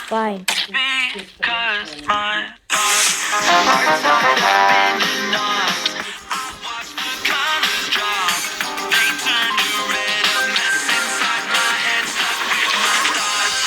Fine. Because my heart's tied up in the knots. I watch the colors drop. They turn to red, a mess inside my head, stuck with my thoughts.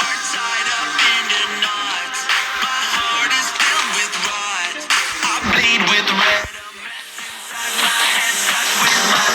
Heart tied up in the knots. My heart is filled with rot. I bleed with red, a mess inside my head, stuck with my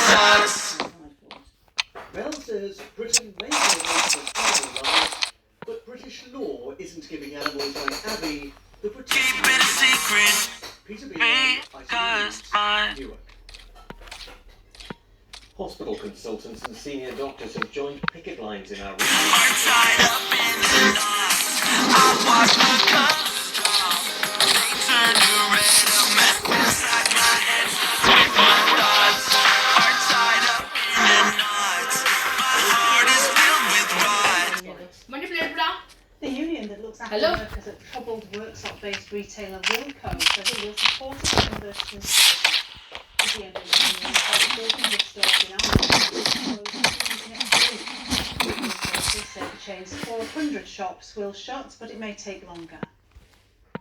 thoughts. Mel says Britain may go into the final line, but British law isn't giving animals like Abby the protection. Keep it a secret, Peter Beale, because my Newark. Hospital consultants and senior doctors have joined picket lines in our region. heart tied up in the knots. I watch the colors drop. They turn to red, a mess inside my head, stuck with my thoughts. Heart tied up in the knots. My heart is filled with rot. The union that looks after Hello? workers at troubled workshop-based retailer Wilko says it will support its members to install the union has 400 stores in Ireland. This said the chain's 400 shops will shut, but it may take longer.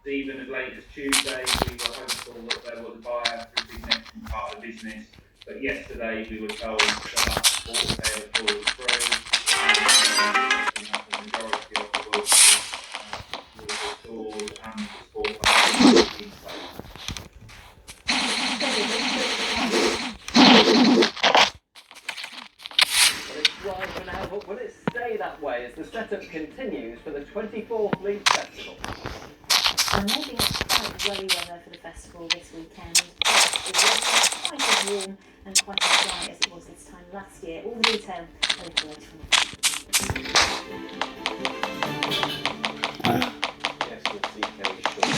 Even as late as Tuesday, we were hopeful that there was a buyer for a significant part of the business, but yesterday we were told that support sale had fallen through, and the majority of the workers were restored and the support plan was in place. Well, it's dry for now, but will it stay that way as the setup continues for the 24th Leeds Festival? I'm hoping it's quite welly weather for the festival this weekend. It was quite as warm and quite as dry as it was this time last year. All the detail a little later on. Yes, with CK Short.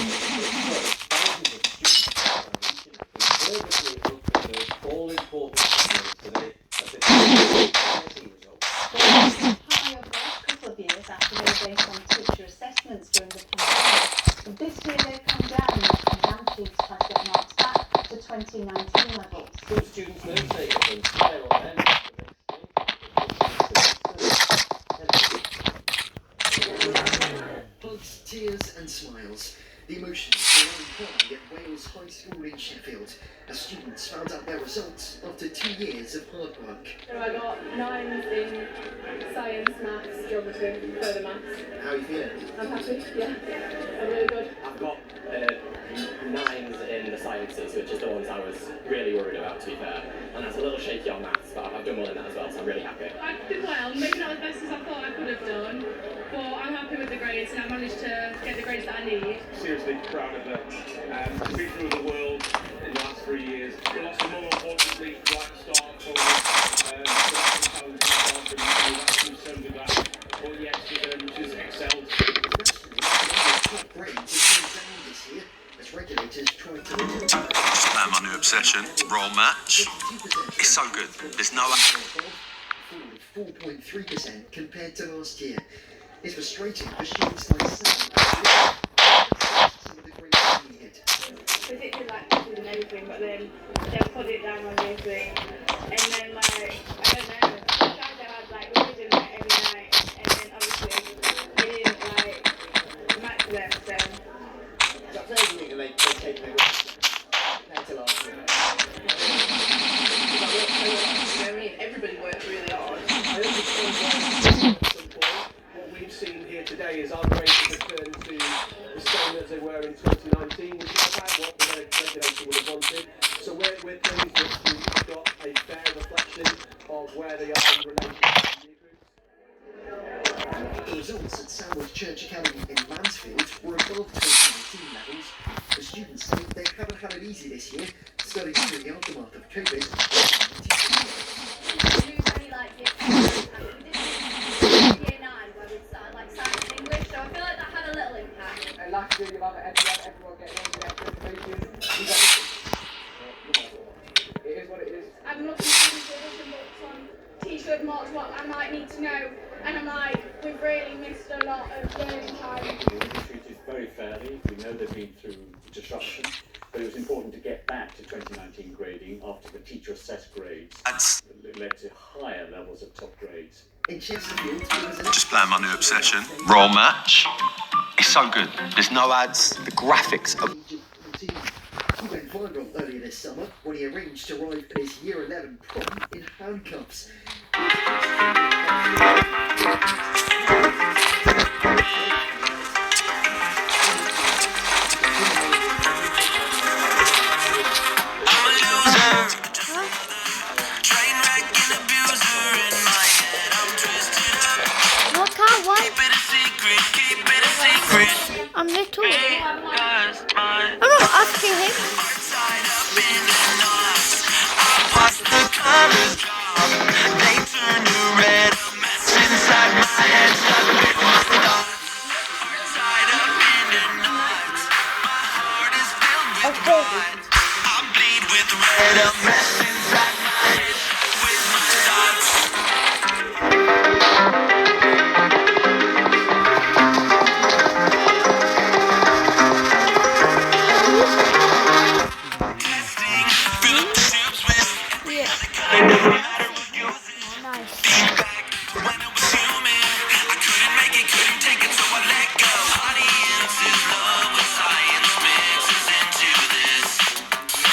Thousands of students around the region have been nervously looking those all-important customers today as they see results. High over the last couple of years after they were based on teacher assessments during the pandemic. This year they've come down and exam sheets have got marked back to 2019 levels. Some students note takers and smile on them Hugs, tears and smiles. The emotions were on high at Wales High School in Sheffield as students found out their results after 2 years of hard work. So I got 9s in science, maths, geography, further maths. How are you feeling? I'm happy, yeah. I'm really good. I've got 9s in the sciences, which is the ones I was really worried about, to be fair. And that's a little shaky on maths, but I've done well in that as well, so I'm really happy. I've done well, maybe not as best as I thought I could have done, but I'm happy with the grades and I managed to get the grades that I need. Seriously proud of her. She's been through the world in the last 3 years. But also more importantly, right start forward. So good that. But yes, she's excelled. Top grades have come down this year, as regulators try to limit Just playing my new obsession, Roll Match. It's so good. There's no... 4.3% compared to last year. It's frustrating for students like Sam. Some of the grades needed. Particularly like classes and everything, but then they'll put it down on everything. And then like, I don't know, I tried to have like revision like every night, and then obviously they didn't like match them, so. That tells me that they've taken it compared to last year. I mean, everybody works really hard. I understand why at some point what we've seen here today is our grades have returned to the same as they were in 2019, which is about what the regulator would have wanted. So we're pleased that students got a fair reflection of where they are in relation to year groups. The results at Sandwich Church Academy in Mansfield were above 2019 levels. The students say they haven't had it easy this year, studying through the aftermath of COVID. Last year you have everyone getting all the extra information. It is what it is. I'm looking through the revision books on T-shirt marks what I might need to know, and I'm like, we've really missed a lot of learning time. We were treated very fairly. We know they've been through disruption, but it was important to get back to 2019 grading after the teacher assessed grades. It led to higher levels of top grades. In Chesterfield, there was an Just playing my new obsession, Roll Match. It's so good. There's no ads. The graphics are... He went viral earlier this summer when he arranged to arrive at his Year 11 prom in handcuffs. I'm a loser. Train wrecking abuser in my head. I'm twisted up. What can't what? Keep it a secret. Keep it a secret. I'm little. Because my I'm not asking him. heart's tied up in the knots. I watched the colors drop. They turn to red. A mess inside my head. Stuck with my thoughts. Heart tied up in the knots. My heart is filled with pride. I bleed with red. A mess inside my head. Stuck with my thoughts. Testing. Fill up the tubes with Yeah. kind of matter what you think. Nice. Back when I was human, I couldn't make it, couldn't take it, so I let go. Audiences love when science mixes into this.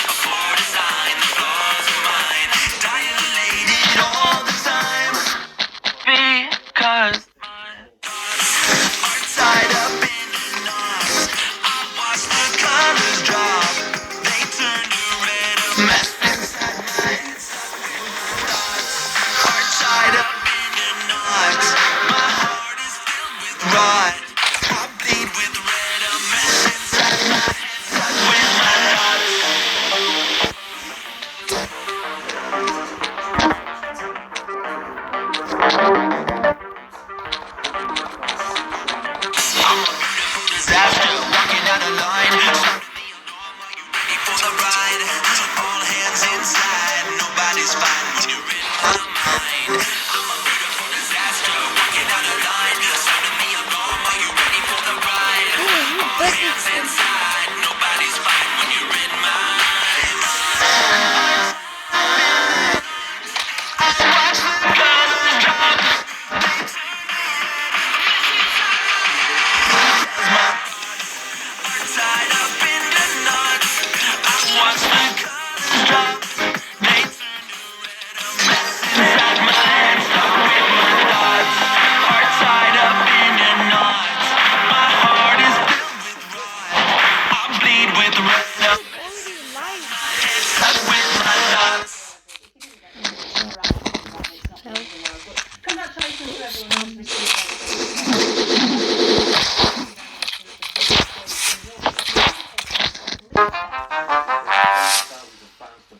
A poor design, the flaws are mine, dilated all the time. Because my thoughts are tied up in the knots. I watch the colors drop. They turn to red, a mess inside my head. Heart tied up in the knots. My heart is filled with rot. I bleed with red, a mess inside my head. Stuck with my thoughts. I'm a beautiful disaster, walking down a line. Sound me alarm, are you ready for the ride? All hands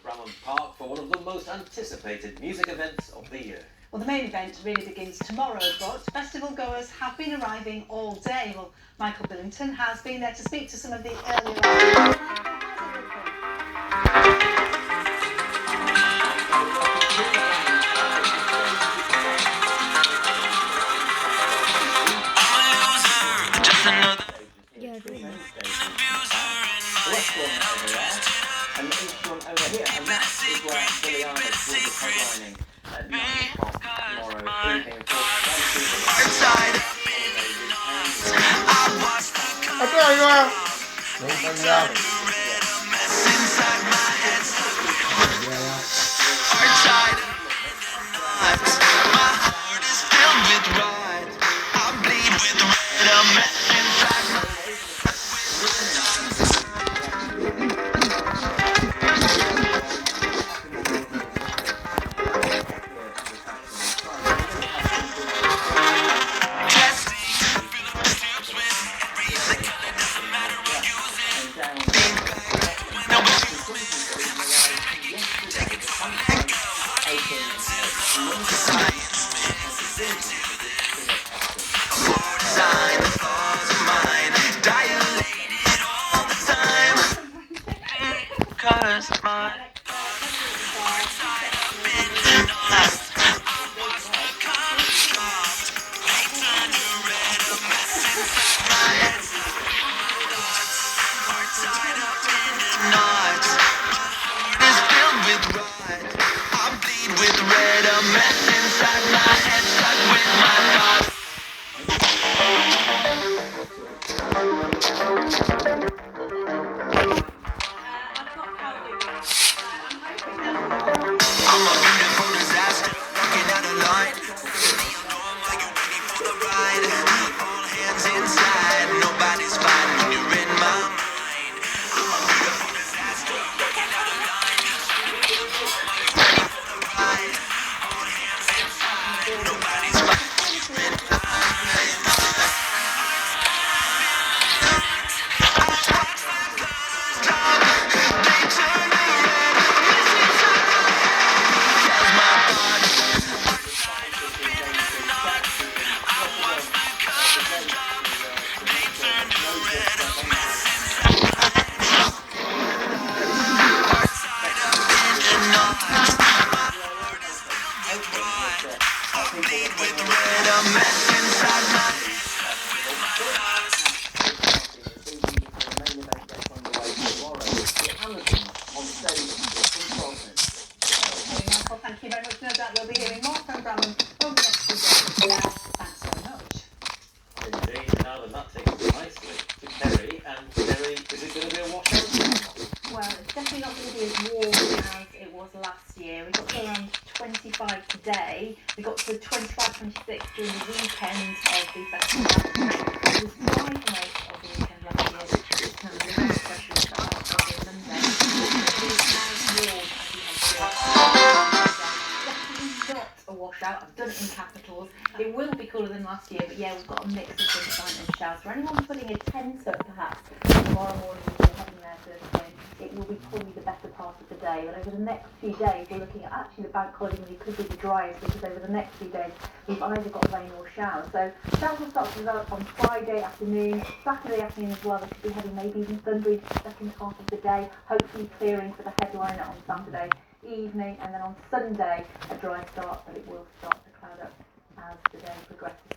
Bramham Park for one of the most anticipated music events of the year. Well, the main event really begins tomorrow, but festival goers have been arriving all day. Well, Michael Billington has been there to speak to some of the earlier And each one over here, and that is where Billiana will be headlining at 9 o'clock tomorrow evening. Of course, Thank you very much. No doubt we'll be hearing more from Bramham over the next few days. Thanks so much. indeed, now then that takes us nicely to Kerry. And Kerry, is it going to be a washout? Well, it's definitely not going to be as warm as it was last year. We got to around 25 today. We got to 25, 26 during the weekend of the festival. It was dry for most of the weekend last year. This time the most pressure is cut out on Monday. It is as warm as we had definitely not a washout. I've done it in capitals. It will be cooler than last year, but yeah, we've got a mix of sunshine and showers. For anyone putting a tent up perhaps tomorrow morning if you're heading there Thursday, it will be probably the better part of the day. But over the next few days, we're looking at actually the bank holiday really could be the driest, because over the next few days we've either got rain or showers. So showers will start to develop on Friday afternoon, Saturday afternoon as well. They could be heavy, maybe even thundery for the second half of the day, hopefully clearing for the headliner on Saturday evening, and then on Sunday a dry start, but it will start to cloud up as the day progresses.